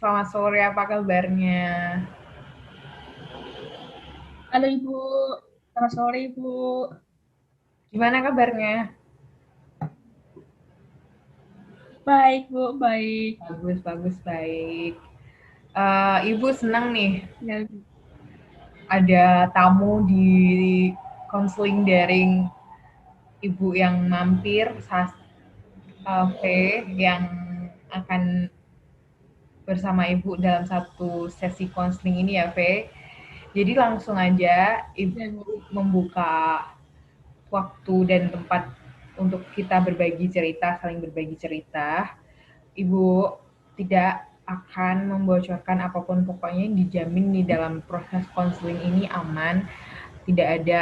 Selamat sore, apa kabarnya? Halo Ibu, selamat sore Ibu. Gimana kabarnya? Baik Bu, baik. Bagus, bagus, baik. Ibu senang nih Ya Ibu. ada tamu di konseling daring Ibu yang mampir cafe yang akan bersama Ibu dalam satu sesi konseling ini ya, Ve. Jadi langsung aja Ya Ibu. Ibu membuka waktu dan tempat untuk kita berbagi cerita, saling berbagi cerita. Ibu tidak akan membocorkan apapun, pokoknya dijamin di dalam proses konseling ini aman, tidak ada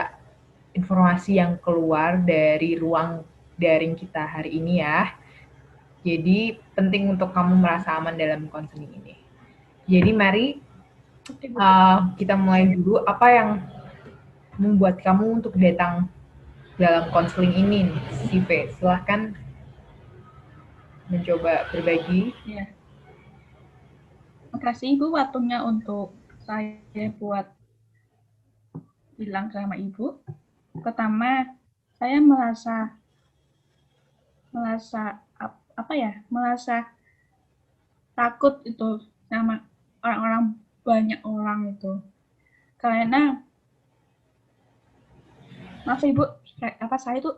informasi yang keluar dari ruang daring kita hari ini ya. Jadi penting untuk kamu merasa aman dalam konseling ini. Jadi mari Oke Bu. kita mulai dulu. Apa yang membuat kamu untuk datang dalam konseling ini, Sive? Silahkan mencoba berbagi. Ya, makasih Ibu waktunya untuk saya buat bilang sama Ibu. Pertama, saya merasa apa ya? Merasa takut itu sama orang-orang, banyak orang itu. Karena maaf Ibu, saya itu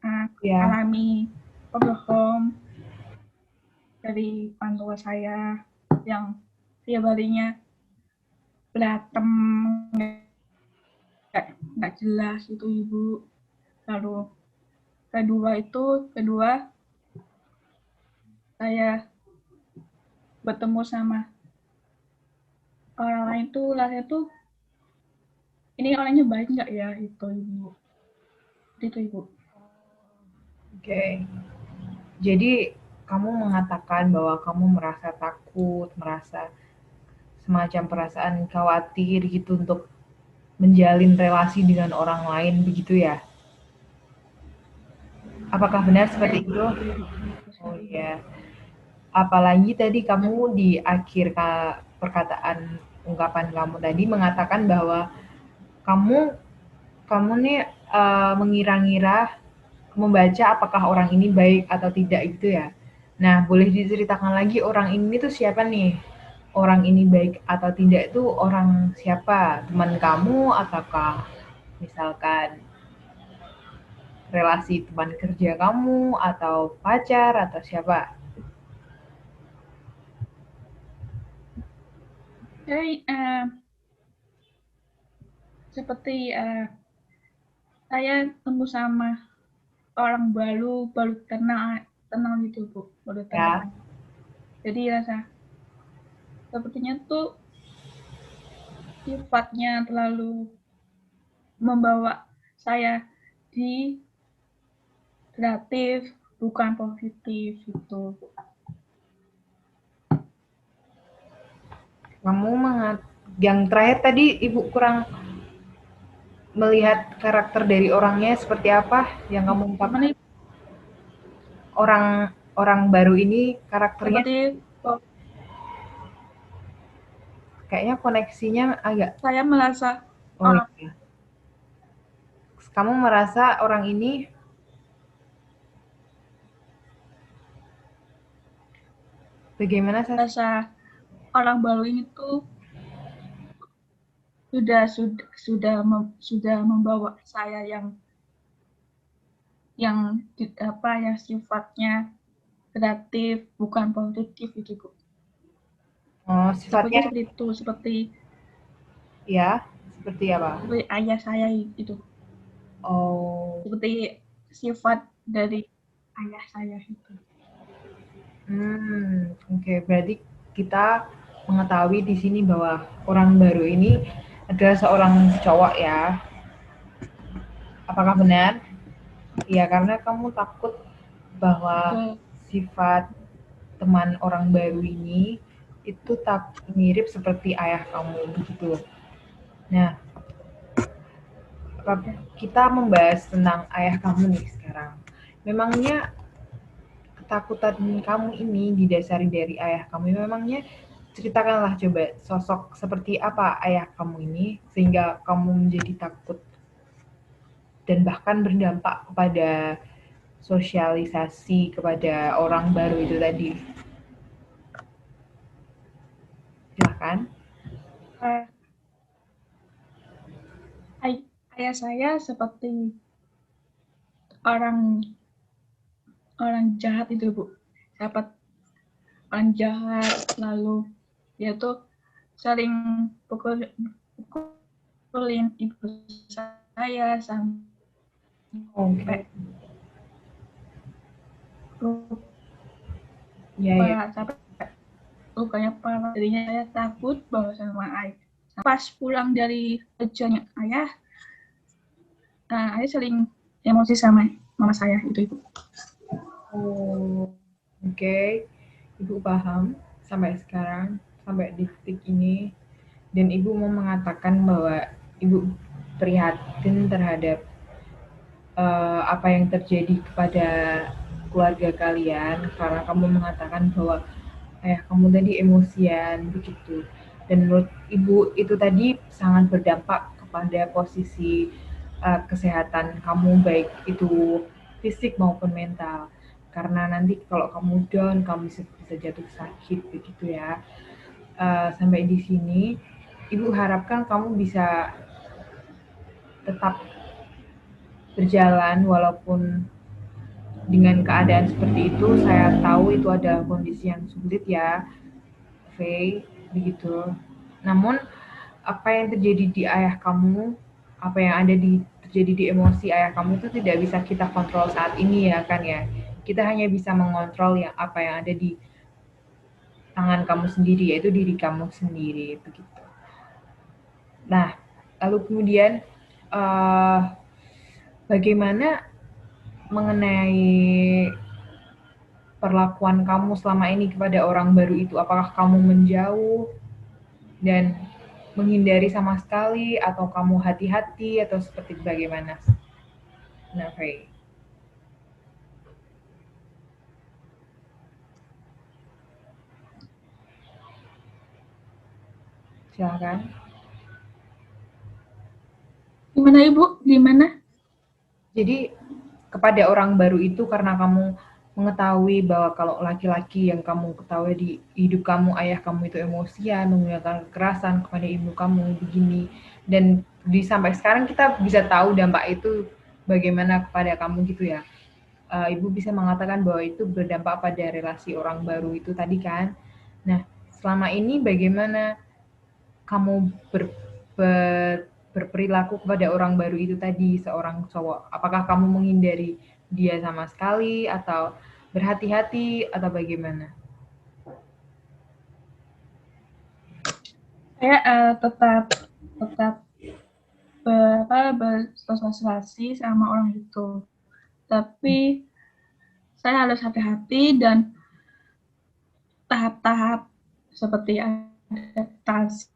uh, Ya, alami pembohong dari orang tua saya yang tiap harinya berantem, nggak jelas itu Ibu. Lalu kedua saya bertemu sama orang lain tuh, rasanya tuh ini orangnya baik nggak ya, itu Ibu. oke. Okay. Jadi kamu mengatakan bahwa kamu merasa takut, merasa semacam perasaan khawatir gitu untuk menjalin relasi dengan orang lain begitu ya? Apakah benar Ya seperti Ibu, itu? betul Ibu, betul Oh sekali Ibu. iya. Apalagi tadi Ya, kamu di akhir perkataan ungkapan kamu tadi mengatakan bahwa kamu kamu nih mengira-ngira membaca apakah orang ini baik atau tidak gitu ya. Nah, boleh diceritakan lagi orang ini tuh siapa nih? Orang ini baik atau tidak itu orang siapa? Teman kamu ataukah misalkan relasi teman kerja kamu atau pacar atau siapa? jadi seperti saya temu sama orang baru baru kenal kenal gitu Bu, baru kenal. Ya, Jadi rasa sepertinya tuh sifatnya terlalu membawa saya di kreatif, bukan positif itu. kamu yang terakhir tadi Ibu kurang melihat karakter dari orangnya seperti apa yang kamu Gimana ungkapkan. Ibu? Orang orang baru ini karakternya Seperti kayaknya koneksinya agak, saya merasa oh orang iya. Kamu merasa orang ini bagaimana Sas? merasa orang baru ini tuh sudah membawa saya yang sifatnya kreatif, bukan positif itu Bu. Oh, Sepertinya sifatnya seperti itu, ya, seperti apa? seperti ayah saya itu, Oh, seperti sifat dari ayah saya itu. oke. Berarti kita mengetahui di sini bahwa orang baru ini adalah seorang cowok ya. Apakah benar? Iya, karena kamu takut bahwa Betul. sifat teman orang baru ini itu tak mirip seperti ayah kamu begitu. Nah, Ya. kita membahas tentang ayah kamu nih sekarang. Memangnya ketakutan kamu ini didasari dari ayah kamu. Memangnya ceritakanlah coba sosok seperti apa ayah kamu ini sehingga kamu menjadi takut dan bahkan berdampak kepada sosialisasi kepada orang baru itu tadi. Silakan. Uh, ayah saya seperti orang jahat itu, Bu. Dapat orang jahat, lalu dia tuh sering pukulin ibu saya sampai sampai lukanya parah. Jadinya saya takut banget sama ayah. Pas pulang dari kerjanya ayah, ayah sering emosi sama mama saya itu, Ibu. Oke. Ibu paham sampai sekarang, sampai di titik ini, dan Ibu mau mengatakan bahwa Ibu prihatin terhadap apa yang terjadi kepada keluarga kalian karena kamu mengatakan bahwa ayah kamu tadi emosian begitu, dan menurut Ibu itu tadi sangat berdampak kepada posisi kesehatan kamu baik itu fisik maupun mental, karena nanti kalau kamu down kamu bisa jatuh sakit begitu ya. Sampai di sini Ibu harapkan kamu bisa tetap berjalan walaupun dengan keadaan seperti itu. Saya tahu itu adalah kondisi yang sulit ya, Faye, begitu. Namun apa yang terjadi di ayah kamu, apa yang ada terjadi di emosi ayah kamu itu tidak bisa kita kontrol saat ini ya kan ya. Kita hanya bisa mengontrol apa yang ada di tangan kamu sendiri, yaitu diri kamu sendiri begitu. Nah, lalu kemudian bagaimana mengenai perlakuan kamu selama ini kepada orang baru itu? Apakah kamu menjauh dan menghindari sama sekali, atau kamu hati-hati, atau seperti bagaimana? Nah, Faye. Silakan. Gimana Ibu? Gimana? Jadi kepada orang baru itu karena kamu mengetahui bahwa kalau laki-laki yang kamu ketahui di hidup kamu, ayah kamu itu emosian, menggunakan kekerasan kepada ibu kamu begini, dan sampai sekarang kita bisa tahu dampak itu bagaimana kepada kamu gitu ya. Ibu bisa mengatakan bahwa itu berdampak pada relasi orang baru itu tadi kan. Nah, selama ini bagaimana kamu berperilaku kepada orang baru itu tadi, seorang cowok? Apakah kamu menghindari dia sama sekali, atau berhati-hati, atau bagaimana? Saya tetap bersosialisasi sama orang itu. Tapi saya harus hati-hati dan tahap-tahap seperti adaptasinya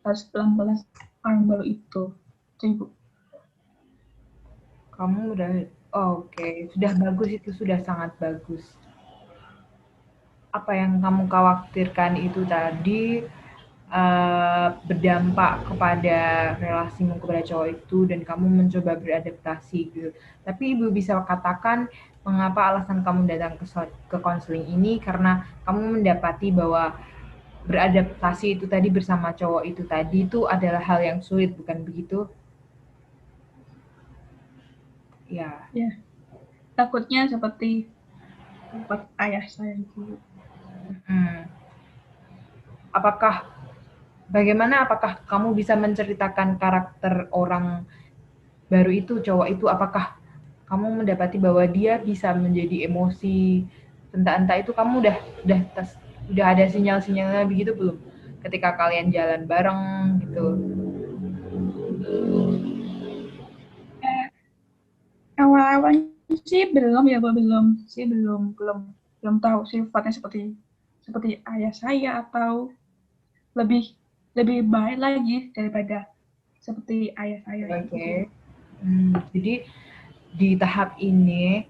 harus pelan-pelan orang baru itu. Ibu. Kamu udah oke, sudah bagus, itu sudah sangat bagus. Apa yang kamu khawatirkan itu tadi berdampak kepada relasimu kepada cowok itu dan kamu mencoba beradaptasi gitu. Tapi Ibu bisa katakan mengapa alasan kamu datang ke konseling ini, karena kamu mendapati bahwa beradaptasi itu tadi bersama cowok itu tadi itu adalah hal yang sulit, bukan begitu? Ya. Ya. Takutnya seperti ayah saya itu. Apakah kamu bisa menceritakan karakter orang baru itu, cowok itu? Apakah kamu mendapati bahwa dia bisa menjadi emosi, entah itu kamu udah ada sinyal-sinyalnya begitu belum? Ketika kalian jalan bareng gitu. Awal-awalnya sih belum ya, belum tahu sifatnya seperti ayah saya atau lebih baik lagi daripada seperti ayah saya. Oke. Jadi di tahap ini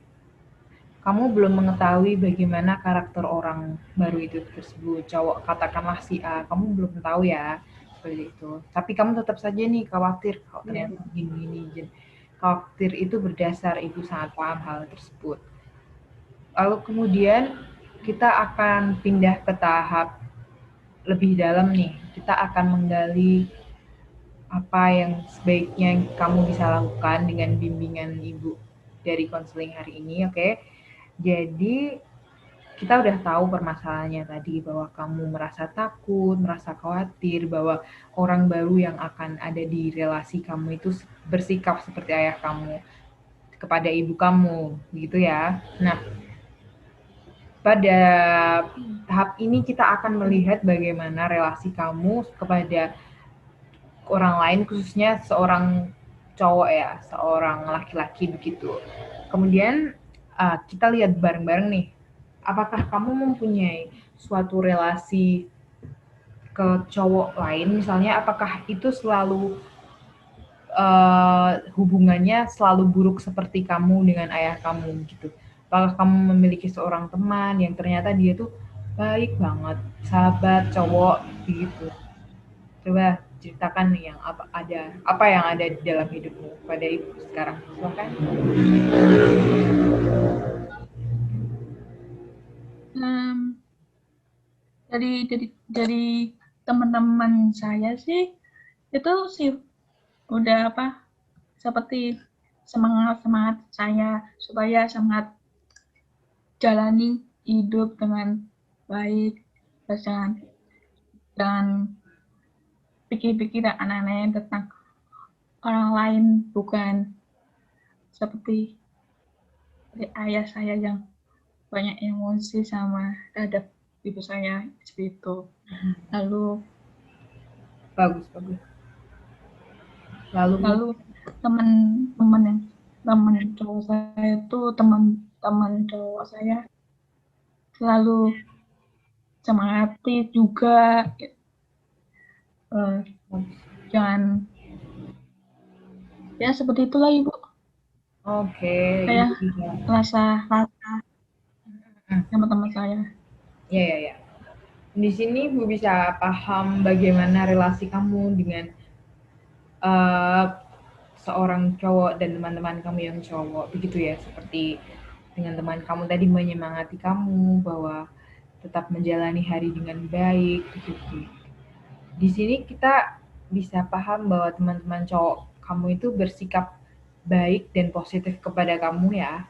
kamu belum mengetahui bagaimana karakter orang baru itu tersebut. Cowok katakanlah si A, kamu belum tahu ya seperti itu. Tapi kamu tetap saja nih khawatir kalau ternyata gini-gini. Khawatir itu berdasar ibu sangat paham hal tersebut. Lalu kemudian kita akan pindah ke tahap lebih dalam nih. Kita akan menggali apa yang sebaiknya kamu bisa lakukan dengan bimbingan ibu dari konseling hari ini, oke? Jadi kita udah tahu permasalahannya tadi bahwa kamu merasa takut, merasa khawatir bahwa orang baru yang akan ada di relasi kamu itu bersikap seperti ayah kamu kepada ibu kamu, gitu ya. Nah, pada tahap ini kita akan melihat bagaimana relasi kamu kepada orang lain, khususnya seorang cowok ya, seorang laki-laki begitu. Kemudian kita lihat bareng-bareng nih, apakah kamu mempunyai suatu relasi ke cowok lain, misalnya apakah itu selalu hubungannya selalu buruk seperti kamu dengan ayah kamu gitu. Apakah kamu memiliki seorang teman yang ternyata dia tuh baik banget, sahabat cowok gitu. Coba ceritakan nih yang apa yang ada di dalam hidupmu pada ibu sekarang. Silakan. Dari teman-teman saya sih itu sih udah seperti semangat saya supaya semangat jalani hidup dengan baik, dan pikir-pikir aneh-aneh tentang orang lain, bukan seperti ayah saya yang banyak emosi sama terhadap ibu saya seperti itu. Lalu Bagus. Lalu teman cowok saya itu teman cowok saya selalu semangati juga, jangan ya seperti itulah ibu. oke, Saya ibu bisa. rasa sama teman saya. Ya. Di sini ibu bisa paham bagaimana relasi kamu dengan seorang cowok dan teman-teman kamu yang cowok, begitu ya, seperti dengan teman kamu tadi menyemangati kamu bahwa tetap menjalani hari dengan baik, begitu. Di sini kita bisa paham bahwa teman-teman cowok kamu itu bersikap baik dan positif kepada kamu ya,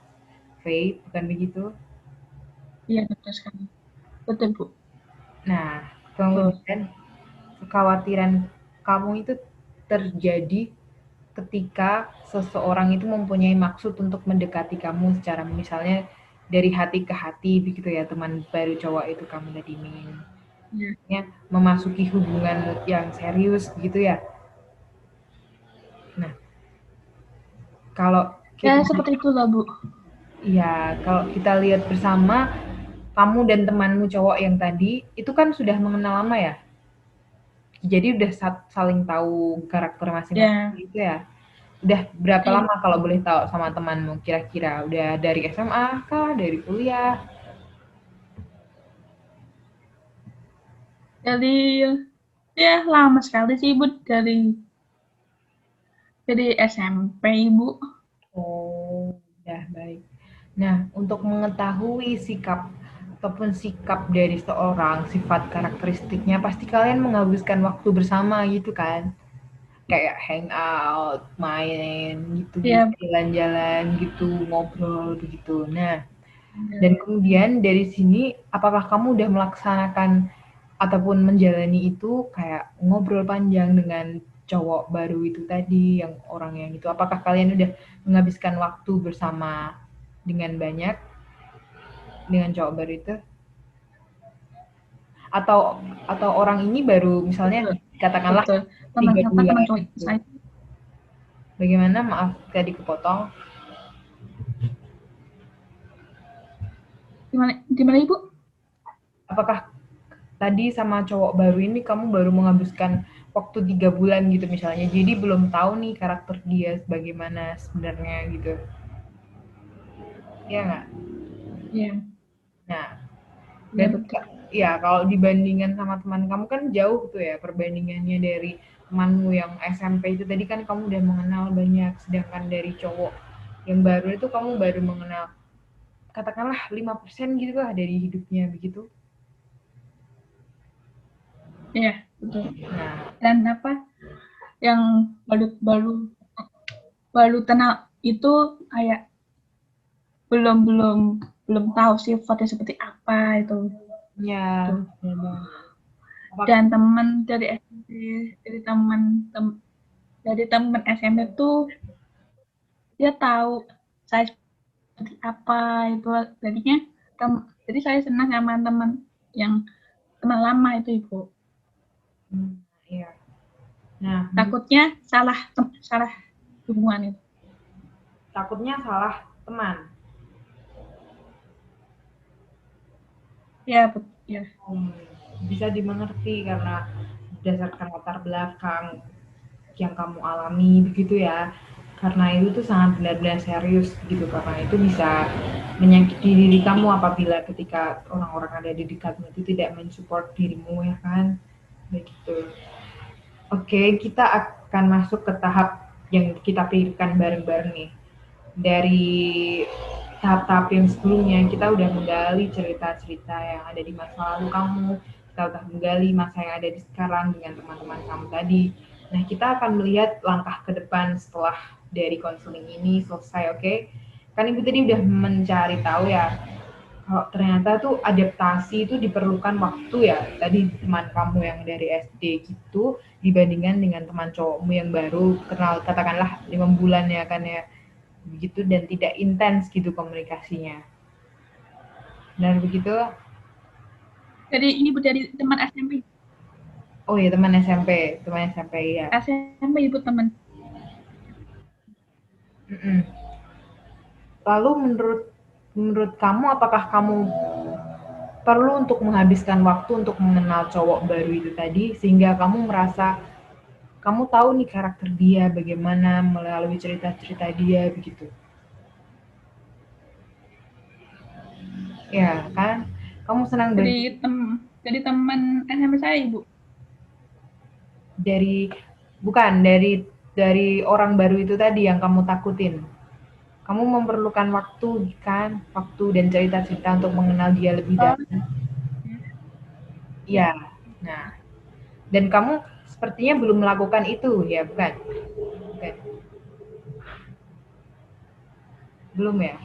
Faye, bukan begitu? Iya betul sekali, betul bu. Nah, kemudian kekhawatiran kamu itu terjadi ketika seseorang itu mempunyai maksud untuk mendekati kamu secara misalnya dari hati ke hati begitu ya, teman baru cowok itu kamu tadi Ya. memasuki hubungan yang serius gitu ya. Nah, kalau Ya kita seperti itulah bu. ya kalau kita lihat bersama kamu dan temanmu cowok yang tadi itu kan sudah mengenal lama ya. Jadi udah saling tahu karakter masing-masing Ya. gitu ya. Udah berapa Iya. lama kalau boleh tahu sama temanmu kira-kira? Udah dari SMA kah? Dari kuliah? Jadi ya lama sekali sih ibu, dari SMP ibu. Oh, udah baik. Nah, untuk mengetahui sikap dari seorang, sifat karakteristiknya, pasti kalian menghabiskan waktu bersama gitu kan? Kayak hangout, main gitu, Ya. jalan-jalan gitu, ngobrol begitu. Nah, dan kemudian dari sini, apakah kamu udah melaksanakan ataupun menjalani itu kayak ngobrol panjang dengan cowok baru itu tadi, yang orang yang itu? Apakah kalian udah menghabiskan waktu bersama dengan banyak dengan cowok baru itu? Atau orang ini baru misalnya Betul. katakanlah Betul. Teman 3 teman bulan cowok gitu. saya. Bagaimana? Maaf tadi kepotong. Gimana ibu? Apakah tadi sama cowok baru ini kamu baru menghabiskan waktu 3 bulan gitu misalnya, jadi belum tahu nih karakter dia bagaimana sebenarnya gitu, ya nggak? Iya, Nah, iya dan betul. ya kalau dibandingkan sama teman kamu kan jauh tuh ya perbandingannya dari temanmu yang SMP itu tadi kan kamu udah mengenal banyak, sedangkan dari cowok yang baru itu kamu baru mengenal katakanlah 5% gitu lah dari hidupnya begitu. Iya, betul. Nah, Dan apa yang baru baru baru kenal itu kayak belum belum belum tahu sifatnya seperti apa itu. ya Tuh. benar. Apakah Dan teman dari SMP, dari dari teman SMP tuh dia tahu saya seperti apa itu, jadinya jadi saya senang sama teman yang teman lama itu ibu. iya. Nah, Takutnya salah salah hubungan itu. takutnya salah teman. Ya betul ya. Hmm, bisa dimengerti karena berdasarkan latar belakang yang kamu alami begitu ya. Karena itu tuh sangat benar-benar serius gitu karena itu bisa menyakiti diri kamu apabila ketika orang-orang ada di dekatmu itu tidak mensupport dirimu ya kan. Begitu. Oke, kita akan masuk ke tahap yang kita pikirkan bareng-bareng nih. Dari tahap-tahap yang sebelumnya kita udah menggali cerita-cerita yang ada di masa lalu kamu, kita udah menggali masa yang ada di sekarang dengan teman-teman kamu tadi. Nah, kita akan melihat langkah ke depan setelah dari konseling ini selesai, oke? Kan ibu tadi udah mencari tahu ya, kalau ternyata tuh adaptasi itu diperlukan waktu ya. Tadi teman kamu yang dari SD gitu dibandingkan dengan teman cowokmu yang baru kenal katakanlah 5 bulan ya kan ya begitu dan tidak intens gitu komunikasinya. Benar begitu? Jadi ini dari teman SMP. Oh ya teman SMP ya. SMP ibu teman. Mm-mm. Lalu menurut menurut kamu apakah kamu perlu untuk menghabiskan waktu untuk mengenal cowok baru itu tadi sehingga kamu merasa kamu tahu nih karakter dia bagaimana melalui cerita-cerita dia begitu. Ya kan? Kamu senang Jadi berarti jadi teman SMP saya ibu. dari bukan dari orang baru itu tadi yang kamu takutin. Kamu memerlukan waktu kan, waktu dan cerita-cerita untuk mengenal dia lebih Oh dalam. ya. Iya. Nah, dan kamu sepertinya belum melakukan itu ya, bukan? Bukan. Belum ya?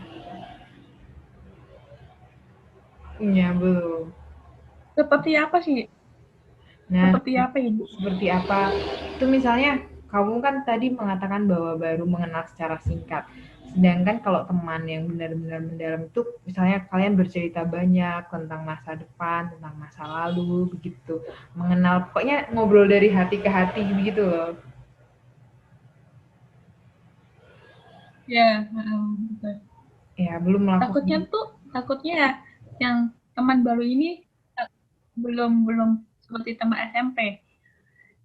Iya, belum. Seperti apa sih? Nah, Seperti apa ibu? seperti apa? Itu misalnya kamu kan tadi mengatakan bahwa baru mengenal secara singkat. Sedangkan kalau teman yang benar-benar mendalam itu misalnya kalian bercerita banyak tentang masa depan, tentang masa lalu, begitu. Mengenal pokoknya ngobrol dari hati ke hati begitu loh. Ya, betul. Ya, belum melakukan Takutnya ya yang teman baru ini eh, belum belum seperti teman SMP.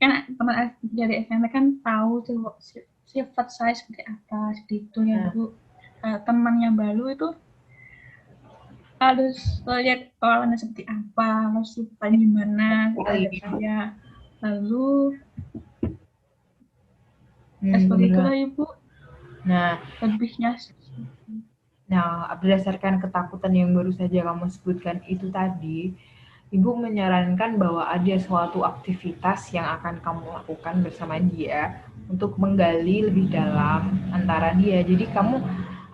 Kan teman dari SMP kan tahu sifat saya seperti apa, seperti itu ya nah, Bu. Teman yang baru itu harus lihat orangnya seperti apa, harus sifatnya gimana terhadap sekali. saya. Lalu seperti itulah Benar. Ibu, Nah, lebihnya. nah, berdasarkan ketakutan yang baru saja kamu sebutkan itu tadi, Ibu menyarankan bahwa ada suatu aktivitas yang akan kamu lakukan bersama dia untuk menggali lebih dalam antara dia. Jadi kamu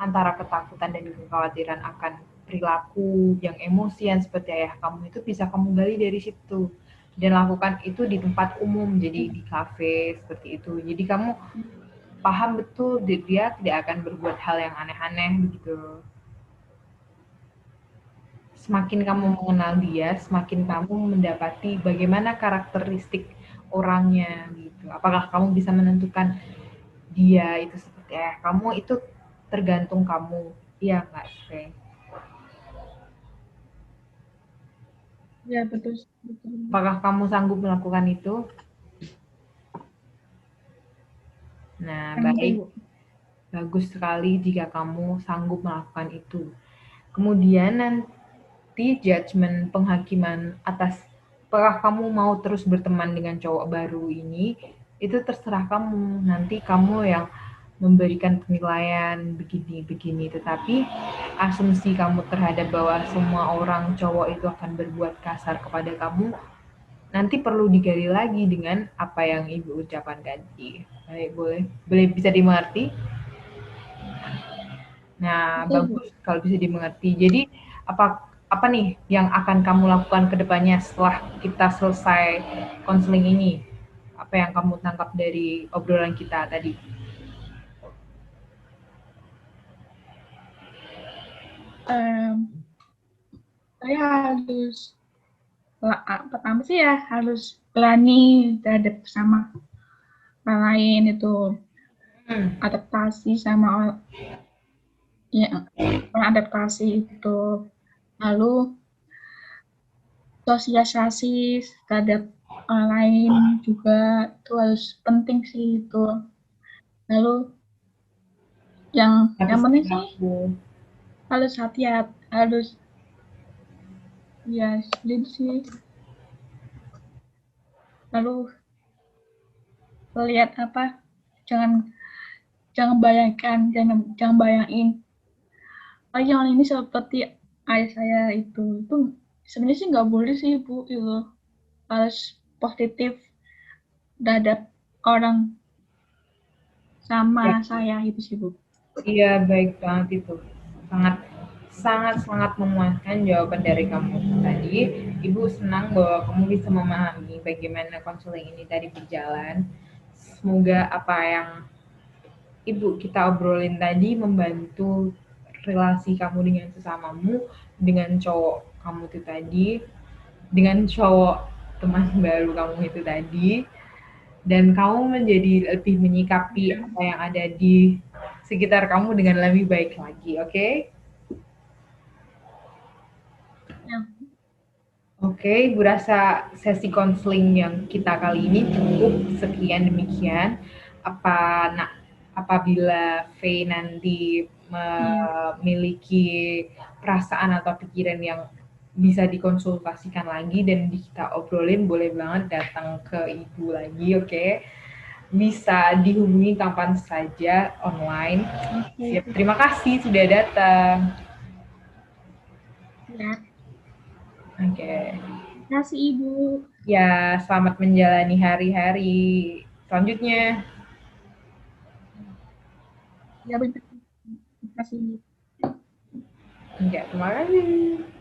antara ketakutan dan kekhawatiran akan perilaku yang emosian seperti ayah kamu itu bisa kamu gali dari situ dan lakukan itu di tempat umum jadi di kafe seperti itu jadi kamu paham betul dia tidak akan berbuat hal yang aneh-aneh begitu. Semakin kamu Ya, mengenal dia, semakin kamu mendapati bagaimana karakteristik orangnya gitu. Apakah kamu bisa menentukan dia itu seperti kamu itu tergantung kamu. Iya nggak sih? ya betul, betul. Apakah kamu sanggup melakukan itu? Nah, Kan itu baik. Ibu. Bagus sekali jika kamu sanggup melakukan itu. Kemudian nanti judgement penghakiman atas apakah kamu mau terus berteman dengan cowok baru ini, itu terserah kamu. Nanti kamu yang memberikan penilaian begini-begini. Tetapi asumsi kamu terhadap bahwa semua orang cowok itu akan berbuat kasar kepada kamu, nanti perlu digali lagi dengan apa yang Ibu ucapkan tadi. Baik, boleh bisa dimengerti? Nah, Oke, Bu. bagus kalau bisa dimengerti. Jadi, apa nih yang akan kamu lakukan ke depannya setelah kita selesai konseling ini? Apa yang kamu tangkap dari obrolan kita tadi? Saya harus pertama sih ya harus berani terhadap sama orang lain itu adaptasi sama ya adaptasi itu, lalu sosialisasi terhadap orang lain juga itu harus penting sih itu, lalu yang penting sih harus hati-hati, harus ya sulit sih, lalu lihat apa, jangan jangan bayangin yang ini seperti ayah saya itu sebenarnya sih nggak boleh sih Bu, itu harus positif terhadap orang Ya, sama saya itu sih Bu. iya baik banget itu. Sangat sangat sangat memuaskan jawaban dari kamu tadi. Ibu senang bahwa kamu bisa memahami bagaimana konseling ini tadi berjalan. Semoga apa yang Ibu kita obrolin tadi membantu relasi kamu dengan sesamamu, dengan cowok kamu itu tadi, dengan cowok teman baru kamu itu tadi, dan kamu menjadi lebih menyikapi Ya. apa yang ada di sekitar kamu dengan lebih baik lagi, oke? Okay? Ya. Oke, Ibu rasa sesi konseling yang kita kali ini cukup sekian demikian. Apabila V nanti Ya. memiliki perasaan atau pikiran yang bisa dikonsultasikan lagi dan kita obrolin, boleh banget datang ke Ibu lagi, oke? Bisa dihubungi kapan saja online. Oke. Siap, terima kasih sudah datang. Ya. Oke. Terima kasih Ibu. Ya, selamat menjalani hari-hari selanjutnya. Ya, terima kasih. Ya, terima kasih.